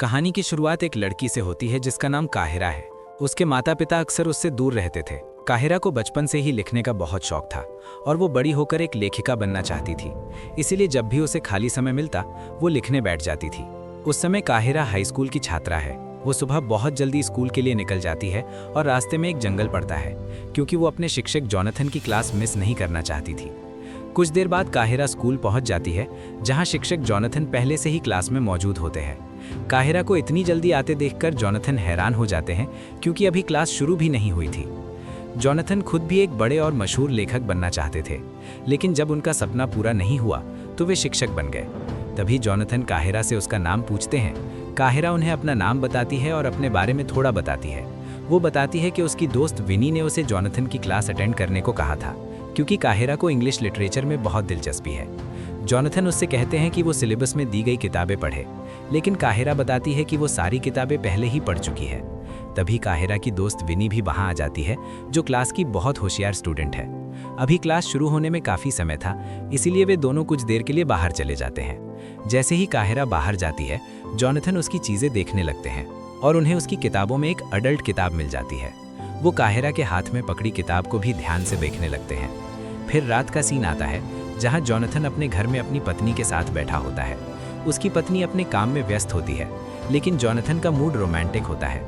कहानी की शुरुआत एक लड़की से होती है जिसका नाम काहिरा है। उसके माता पिता अक्सर उससे दूर रहते थे। काहिरा को बचपन से ही लिखने का बहुत शौक था और वो बड़ी होकर एक लेखिका बनना चाहती थी। इसीलिए जब भी उसे खाली समय मिलता वो लिखने बैठ जाती थी। उस समय काहिरा हाई स्कूल की छात्रा है। वो सुबह बहुत जल्दी स्कूल के लिए निकल जाती है और रास्ते में एक जंगल पड़ता है क्योंकि वो अपने शिक्षक जॉनथन की क्लास मिस नहीं करना चाहती थी। कुछ देर बाद काहिरा स्कूल पहुंच जाती है जहां शिक्षक जॉनथन पहले से ही क्लास में मौजूद होते हैं। काहिरा को इतनी जल्दी आते देखकर जॉनथन हैरान हो जाते हैं क्योंकि अभी क्लास शुरू भी नहीं हुई थी। जॉनथन खुद भी एक बड़े और मशहूर लेखक बनना चाहते थे, लेकिन जब उनका सपना पूरा नहीं हुआ तो वे शिक्षक बन गए। तभी जॉनथन काहिरा से उसका नाम पूछते हैं। काहिरा उन्हें अपना नाम बताती है और अपने बारे में थोड़ा बताती है। वो बताती है कि उसकी दोस्त विनी ने उसे जॉनथन की क्लास अटेंड करने को कहा था क्योंकि काहिरा को इंग्लिश लिटरेचर में बहुत दिलचस्पी है। जॉनथन उससे कहते हैं कि वो सिलेबस में दी गई किताबें पढ़े, लेकिन काहिरा बताती है कि वो सारी किताबें पहले ही पढ़ चुकी है। तभी काहिरा की दोस्त विनी भी वहां आ जाती है, जो क्लास की बहुत होशियार स्टूडेंट है। अभी क्लास शुरू होने में काफ़ी समय था, इसीलिए वे दोनों कुछ देर के लिए बाहर चले जाते हैं। जैसे ही काहिरा बाहर जाती है, जॉनथन उसकी चीज़ें देखने लगते हैं और उन्हें उसकी किताबों में एक अडल्ट किताब मिल जाती है। वो काहिरा के हाथ में पकड़ी किताब को भी ध्यान से देखने लगते हैं। फिर रात का सीन आता है जहां जॉनथन अपने घर में अपनी पत्नी के साथ बैठा होता है। उसकी पत्नी अपने काम में व्यस्त होती है, लेकिन जॉनथन का मूड रोमांटिक होता है।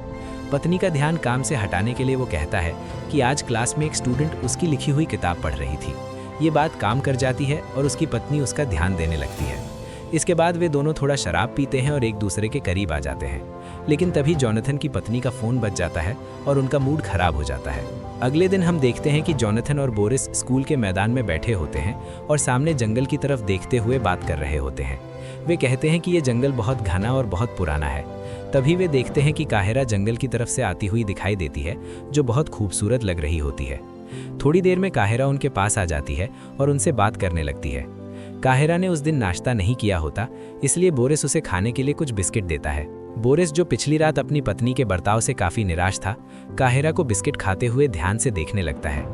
पत्नी का ध्यान काम से हटाने के लिए वो कहता है कि आज क्लास में एक स्टूडेंट उसकी लिखी हुई किताब पढ़ रही थी। ये बात काम कर जाती है और उसकी पत्नी उसका ध्यान देने लगती है। इसके बाद वे दोनों थोड़ा शराब पीते हैं और एक दूसरे के करीब आ जाते हैं, लेकिन तभी जॉनथन की पत्नी का फ़ोन बज जाता है और उनका मूड खराब हो जाता है। अगले दिन हम देखते हैं कि जॉनथन और बोरिस स्कूल के मैदान में बैठे होते हैं और सामने जंगल की तरफ देखते हुए बात कर रहे होते हैं। वे कहते हैं कि ये जंगल बहुत घना और बहुत पुराना है। तभी वे देखते हैं कि काहिरा जंगल की तरफ से आती हुई दिखाई देती है, जो बहुत खूबसूरत लग रही होती है। थोड़ी देर में काहिरा उनके पास आ जाती है और उनसे बात करने लगती है। काहिरा ने उस दिन नाश्ता नहीं किया होता, इसलिए बोरिस उसे खाने के लिए कुछ बिस्किट देता है। बोरिस, जो पिछली रात अपनी पत्नी के बर्ताव से काफ़ी निराश था, काहिरा को बिस्किट खाते हुए ध्यान से देखने लगता है।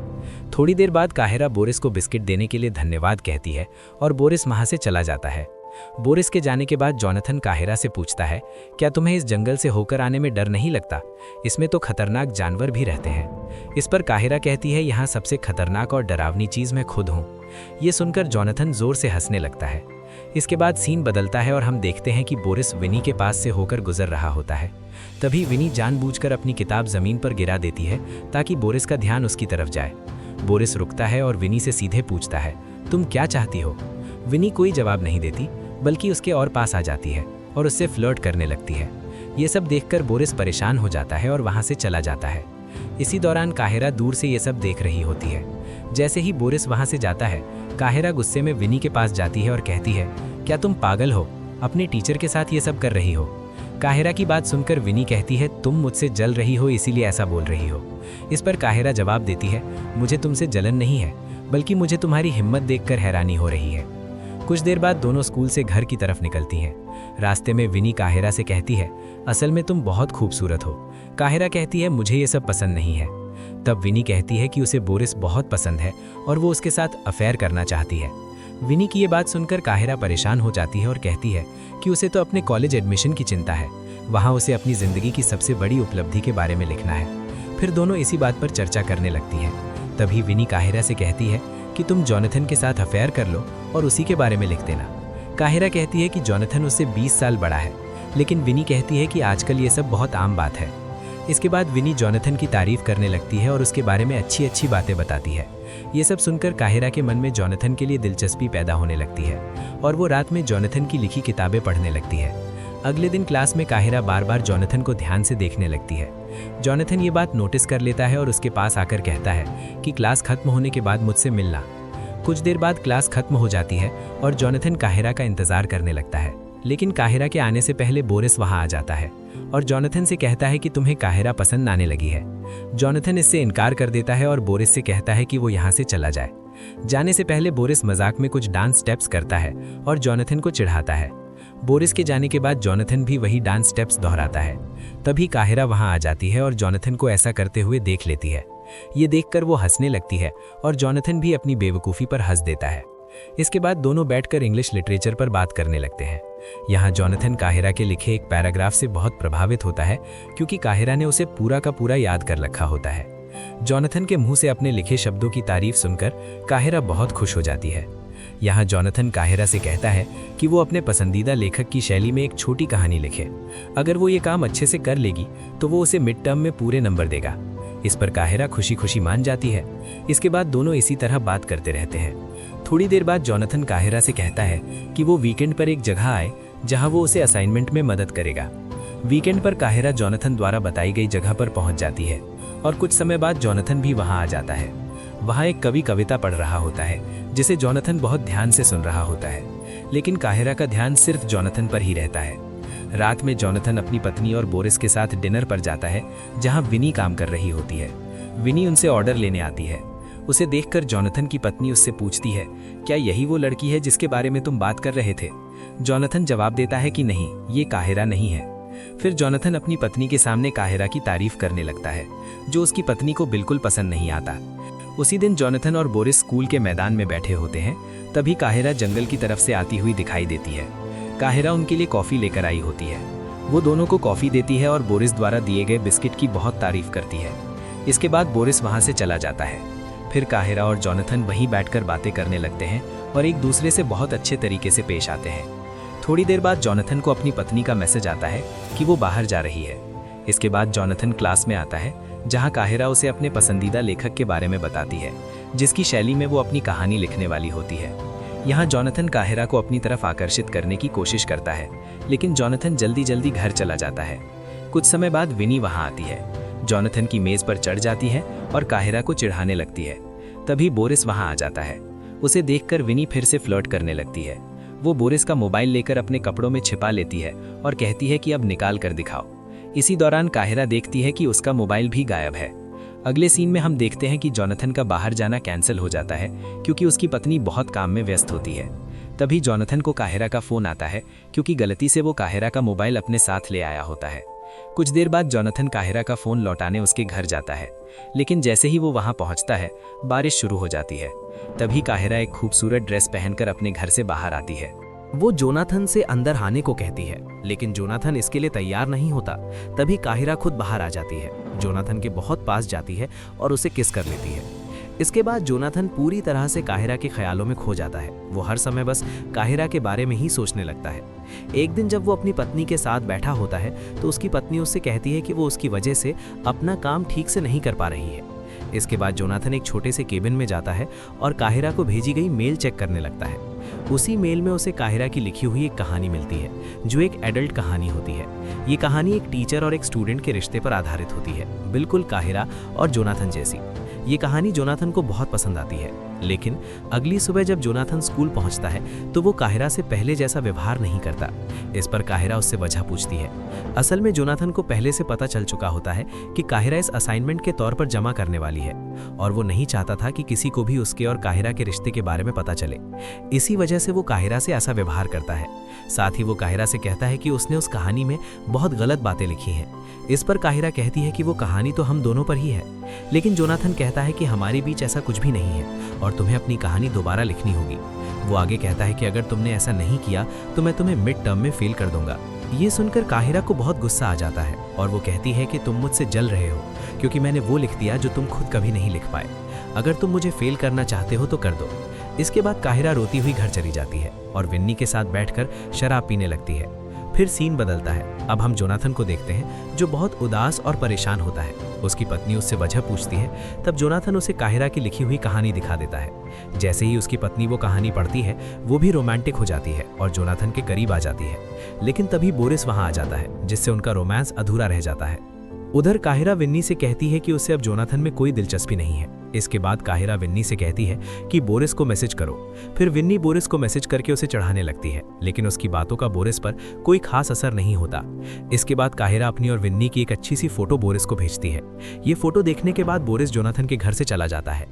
थोड़ी देर बाद काहिरा बोरिस को बिस्किट देने के लिए धन्यवाद कहती है और बोरिस वहाँ से चला जाता है। बोरिस के जाने के बाद जॉनथन काहिरा से पूछता है, क्या तुम्हें इस जंगल से होकर आने में डर नहीं लगता? इसमें तो खतरनाक जानवर भी रहते हैं। इस पर काहिरा कहती है, यहाँ सबसे खतरनाक और डरावनी चीज़ मैं खुद हूँ। ये सुनकर जॉनथन जोर से हंसने लगता है। इसके बाद सीन बदलता है और हम देखते हैं कि बोरिस विनी के पास से होकर गुजर रहा होता है। तभी विनी जानबूझकर अपनी किताब जमीन पर गिरा देती है ताकि बोरिस का ध्यान उसकी तरफ जाए। बोरिस रुकता है और विनी से सीधे पूछता है, तुम क्या चाहती हो? विनी कोई जवाब नहीं देती, बल्कि उसके और पास आ जाती है और उससे फ्लर्ट करने लगती है। ये सब देखकर बोरिस परेशान हो जाता है और वहाँ से चला जाता है। इसी दौरान काहिरा दूर से ये सब देख रही होती है। जैसे ही बोरिस वहाँ से जाता है, काहिरा गुस्से में विनी के पास जाती है और कहती है, क्या तुम पागल हो? अपने टीचर के साथ ये सब कर रही हो? काहिरा की बात सुनकर विनी कहती है, तुम मुझसे जल रही हो इसीलिए ऐसा बोल रही हो। इस पर काहिरा जवाब देती है, मुझे तुमसे जलन नहीं है, बल्कि मुझे तुम्हारी हिम्मत देखकर हैरानी हो रही है। कुछ देर बाद दोनों स्कूल से घर की तरफ निकलती हैं। रास्ते में विनी काहिरा से कहती है, असल में तुम बहुत खूबसूरत हो। काहिरा कहती है, मुझे ये सब पसंद नहीं है। तब विनी कहती है कि उसे बोरिस बहुत पसंद है और वो उसके साथ अफेयर करना चाहती है। विनी की ये बात सुनकर काहिरा परेशान हो जाती है और कहती है कि उसे तो अपने कॉलेज एडमिशन की चिंता है। वहाँ उसे अपनी ज़िंदगी की सबसे बड़ी उपलब्धि के बारे में लिखना है। फिर दोनों इसी बात पर चर्चा करने लगती हैं। तभी विनी काहिरा से कहती है कि तुम जॉनथन के साथ अफेयर कर लो और उसी के बारे में लिख देना। काहिरा कहती है कि जॉनथन उससे 20 साल बड़ा है, लेकिन विनी कहती है कि आजकल ये सब बहुत आम बात है। इसके बाद विनी जॉनथन की तारीफ करने लगती है और उसके बारे में अच्छी अच्छी बातें बताती है। ये सब सुनकर काहिरा के मन में जॉनथन के लिए दिलचस्पी पैदा होने लगती है और वो रात में जॉनथन की लिखी किताबें पढ़ने लगती है। अगले दिन क्लास में काहिरा बार बार जॉनथन को ध्यान से देखने लगती है। जॉनथन ये बात नोटिस कर लेता है और उसके पास आकर कहता है कि क्लास खत्म होने के बाद मुझसे मिलना। कुछ देर बाद क्लास खत्म हो जाती है और जॉनथन काहिरा का इंतजार करने लगता है, लेकिन काहिरा के आने से पहले बोरिस वहां आ जाता है और जॉनथन से कहता है कि तुम्हें काहिरा पसंद आने लगी है। जॉनथन इससे इनकार कर देता है और बोरिस से कहता है कि वो यहाँ से चला जाए। जाने से पहले बोरिस मजाक में कुछ डांस स्टेप्स करता है और जॉनथन को चिढ़ाता है। बोरिस के जाने के बाद जॉनथन भी वही डांस स्टेप्स दोहराता है। तभी काहिरा वहां आ जाती है और जॉनथन को ऐसा करते हुए देख लेती है। ये देखकर वो हंसने लगती है और जॉनथन भी अपनी बेवकूफ़ी पर हंस देता है। इसके बाद दोनों बैठकर इंग्लिश लिटरेचर पर बात करने लगते हैं। यहाँ जॉनथन काहिरा के लिखे एक पैराग्राफ से बहुत प्रभावित होता है, क्योंकि काहिरा ने उसे पूरा का पूरा याद कर रखा होता है। जॉनथन के मुंह से अपने लिखे शब्दों की तारीफ सुनकर काहिरा बहुत खुश हो जाती है। यहाँ जॉनथन काहिरा से कहता है कि वो अपने पसंदीदा लेखक की शैली में एक छोटी कहानी लिखे। अगर वो ये काम अच्छे से कर लेगी तो वो उसे मिड टर्म में पूरे नंबर देगा। इस पर काहिरा खुशी खुशी मान जाती है। इसके बाद दोनों इसी तरह बात करते रहते हैं। थोड़ी देर बाद जॉनथन काहिरा से कहता है कि वो वीकेंड पर एक जगह आए जहां वो उसे असाइनमेंट में मदद करेगा। वीकेंड पर काहिरा जॉनथन द्वारा बताई गई जगह पर पहुंच जाती है और कुछ समय बाद जॉनथन भी वहां आ जाता है। वहां एक कवि कविता पढ़ रहा होता है, जिसे जॉनथन बहुत ध्यान से सुन रहा होता है, लेकिन काहिरा का ध्यान सिर्फ जॉनथन पर ही रहता है। रात में जॉनथन अपनी पत्नी और बोरिस के साथ डिनर पर जाता है, जहां विनी काम कर रही होती है। विनी उनसे ऑर्डर लेने आती है। उसे देखकर जॉनथन की पत्नी उससे पूछती है, क्या यही वो लड़की है जिसके बारे में तुम बात कर रहे थे? जॉनथन जवाब देता है कि नहीं, ये काहिरा नहीं है। फिर जॉनथन अपनी पत्नी के सामने काहिरा की तारीफ करने लगता है, जो उसकी पत्नी को बिल्कुल पसंद नहीं आता। उसी दिन जॉनथन और बोरिस स्कूल के मैदान में बैठे होते हैं। तभी काहिरा जंगल की तरफ से आती हुई दिखाई देती है। काहिरा उनके लिए कॉफ़ी लेकर आई होती है। वो दोनों को कॉफ़ी देती है और बोरिस द्वारा दिए गए बिस्किट की बहुत तारीफ करती है। इसके बाद बोरिस वहाँ से चला जाता है। फिर काहिरा और जॉनथन वहीं बैठकर बातें करने लगते हैं और एक दूसरे से बहुत अच्छे तरीके से पेश आते हैं। थोड़ी देर बाद जॉनथन को अपनी पत्नी का मैसेज आता है कि वो बाहर जा रही है। इसके बाद जॉनथन क्लास में आता है, जहां काहिरा उसे अपने पसंदीदा लेखक के बारे में बताती है, जिसकी शैली में वो अपनी कहानी लिखने वाली होती है। यहाँ जॉनथन काहिरा को अपनी तरफ आकर्षित करने की कोशिश करता है, लेकिन जॉनथन जल्दी जल्दी घर चला जाता है। कुछ समय बाद विनी वहाँ आती है, जॉनथन की मेज पर चढ़ जाती है और काहिरा को चिढ़ाने लगती है। तभी बोरिस वहाँ आ जाता है। उसे देखकर विनी फिर से फ्लर्ट करने लगती है। वो बोरिस का मोबाइल लेकर अपने कपड़ों में छिपा लेती है और कहती है कि अब निकाल कर दिखाओ। इसी दौरान काहिरा देखती है कि उसका मोबाइल भी गायब है। अगले सीन में हम देखते हैं कि जॉनथन का बाहर जाना कैंसिल हो जाता है, क्योंकि उसकी पत्नी बहुत काम में व्यस्त होती है। तभी जॉनथन को काहिरा का फ़ोन आता है, क्योंकि गलती से वो काहिरा का मोबाइल अपने साथ ले आया होता है। कुछ देर बाद जॉनथन काहिरा का फ़ोन लौटाने उसके घर जाता है, लेकिन जैसे ही वो वहाँ पहुँचता है, बारिश शुरू हो जाती है। तभी काहिरा एक खूबसूरत ड्रेस पहनकर अपने घर से बाहर आती है। वो जोनाथन से अंदर आने को कहती है, लेकिन जोनाथन इसके लिए तैयार नहीं होता। तभी काहिरा खुद बाहर आ जाती है, जोनाथन के बहुत पास जाती है और उसे किस कर लेती है। इसके बाद जोनाथन पूरी तरह से काहिरा के ख्यालों में खो जाता है। वो हर समय बस काहिरा के बारे में ही सोचने लगता है। एक दिन जब वो अपनी पत्नी के साथ बैठा होता है, तो उसकी पत्नी उससे कहती है कि वो उसकी वजह से अपना काम ठीक से नहीं कर पा रही है। इसके बाद जोनाथन एक छोटे से केबिन में जाता है और काहिरा को भेजी गई मेल चेक करने लगता है। उसी मेल में उसे काहिरा की लिखी हुई एक कहानी मिलती है, जो एक एडल्ट कहानी होती है। ये कहानी एक टीचर और एक स्टूडेंट के रिश्ते पर आधारित होती है, बिल्कुल काहिरा और जोनाथन जैसी। ये कहानी जोनाथन को बहुत पसंद आती है, लेकिन अगली सुबह जब जोनाथन स्कूल पहुंचता है तो वो काहिरा से पहले जैसा व्यवहार नहीं करता। इस पर काहिरा उससे वजह पूछती है। असल में जोनाथन को पहले से पता चल चुका होता है कि काहिरा इस असाइनमेंट के तौर पर जमा करने वाली है, और वो नहीं चाहता था कि किसी को भी उसके और काहिरा के रिश्ते के बारे में पता चले। इसी वजह से वो काहिरा से ऐसा व्यवहार करता है। साथ ही वो काहिरा से कहता है कि उसने उस कहानी में बहुत गलत बातें लिखी हैं। इस पर काहिरा कहती है कि वो कहानी तो हम दोनों पर ही है, लेकिन जोनाथन कहता है कि हमारे बीच ऐसा कुछ भी नहीं है और तुम्हें अपनी कहानी दोबारा लिखनी होगी। वो आगे कहता है कि अगर तुमने ऐसा नहीं किया तो मैं तुम्हें मिड टर्म में फेल कर दूंगा। ये सुनकर काहिरा को बहुत गुस्सा आ जाता है और वो कहती है कि तुम मुझसे जल रहे हो, क्योंकि मैंने वो लिख दिया जो तुम खुद कभी नहीं लिख पाए। अगर तुम मुझे फेल करना चाहते हो तो कर दो। इसके बाद काहिरा रोती हुई घर चली जाती है और विन्नी के साथ बैठकर शराब पीने लगती है। फिर सीन बदलता है। अब हम जोनाथन को देखते हैं, जो बहुत उदास और परेशान होता है। उसकी पत्नी उससे वजह पूछती है। तब जोनाथन उसे काहिरा की लिखी हुई कहानी दिखा देता है। जैसे ही उसकी पत्नी वो कहानी पढ़ती है, वो भी रोमांटिक हो जाती है और जोनाथन के करीब आ जाती है। लेकिन तभी बोरिस वहां आ जाता है, जिससे उनका रोमांस अधूरा रह जाता है। उधर काहिरा विन्नी से कहती है कि उसे अब जोनाथन में कोई दिलचस्पी नहीं है। इसके बाद काहिरा विन्नी से कहती है कि बोरिस को मैसेज करो। फिर विन्नी बोरिस को मैसेज करके उसे चढ़ाने लगती है, लेकिन उसकी बातों का बोरिस पर कोई खास असर नहीं होता। इसके बाद काहिरा अपनी और विन्नी की एक अच्छी सी फोटो बोरिस को भेजती है। ये फोटो देखने के बाद बोरिस जोनाथन के घर से चला जाता है।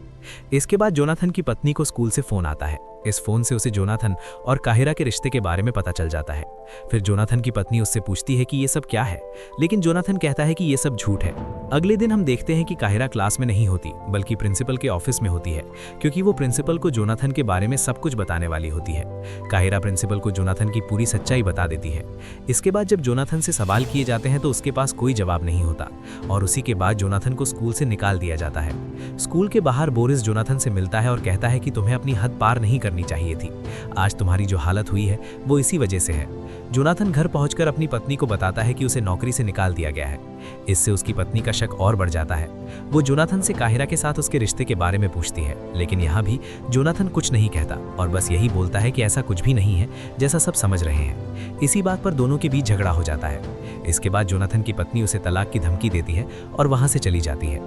इसके बाद जोनाथन की पत्नी को स्कूल से फोन आता है। इस फोन से उसे जोनाथन और काहिरा के रिश्ते के बारे में पता चल जाता है। फिर जोनाथन की पत्नी उससे पूछती है कि ये सब क्या है, लेकिन जोनाथन कहता है कि ये सब झूठ है। अगले दिन हम देखते हैं कि काहिरा क्लास में नहीं होती बल्कि प्रिंसिपल के ऑफिस में होती है, क्योंकि वो प्रिंसिपल को जोनाथन के बारे में सब कुछ बताने वाली होती है। काहिरा प्रिंसिपल को जोनाथन की पूरी सच्चाई बता देती है। इसके बाद जब जोनाथन से सवाल किए जाते हैं तो उसके पास कोई जवाब नहीं होता और उसी के बाद जोनाथन को स्कूल से निकाल दिया जाता है। स्कूल के बाहर बोरिस जोनाथन से मिलता है और कहता है कि तुम्हें अपनी हद पार नहीं करनी चाहिए थी। आज तुम्हारी जो हालत हुई है वो इसी वजह से है। जोनाथन घर पहुंचकर अपनी पत्नी को बताता है कि उसे नौकरी से निकाल दिया गया है। इससे उसकी पत्नी का शक और बढ़ जाता है। वो जोनाथन से काहिरा के साथ उसके रिश्ते के बारे में पूछती है, लेकिन यहाँ भी जोनाथन कुछ नहीं कहता और बस यही बोलता है कि ऐसा कुछ भी नहीं है जैसा सब समझ रहे हैं। इसी बात पर दोनों के बीच झगड़ा हो जाता है। इसके बाद जोनाथन की पत्नी उसे तलाक की धमकी देती है और वहां से चली जाती है।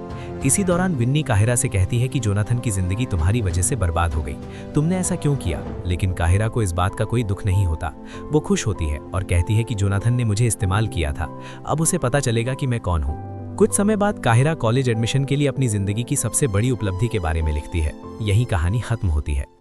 इसी दौरान विन्नी काहिरा से कहती है कि जोनाथन की जिंदगी तुम्हारी वजह से बर्बाद हो गई, तुमने ऐसा क्यों किया। लेकिन काहिरा को इस बात का कोई दुख नहीं होता। वो खुश होती है और कहती है कि जोनाथन ने मुझे इस्तेमाल किया था, अब उसे पता चलेगा कि मैं कौन हूँ। कुछ समय बाद काहिरा कॉलेज एडमिशन के लिए अपनी जिंदगी की सबसे बड़ी उपलब्धि के बारे में लिखती है। यही कहानी खत्म होती है।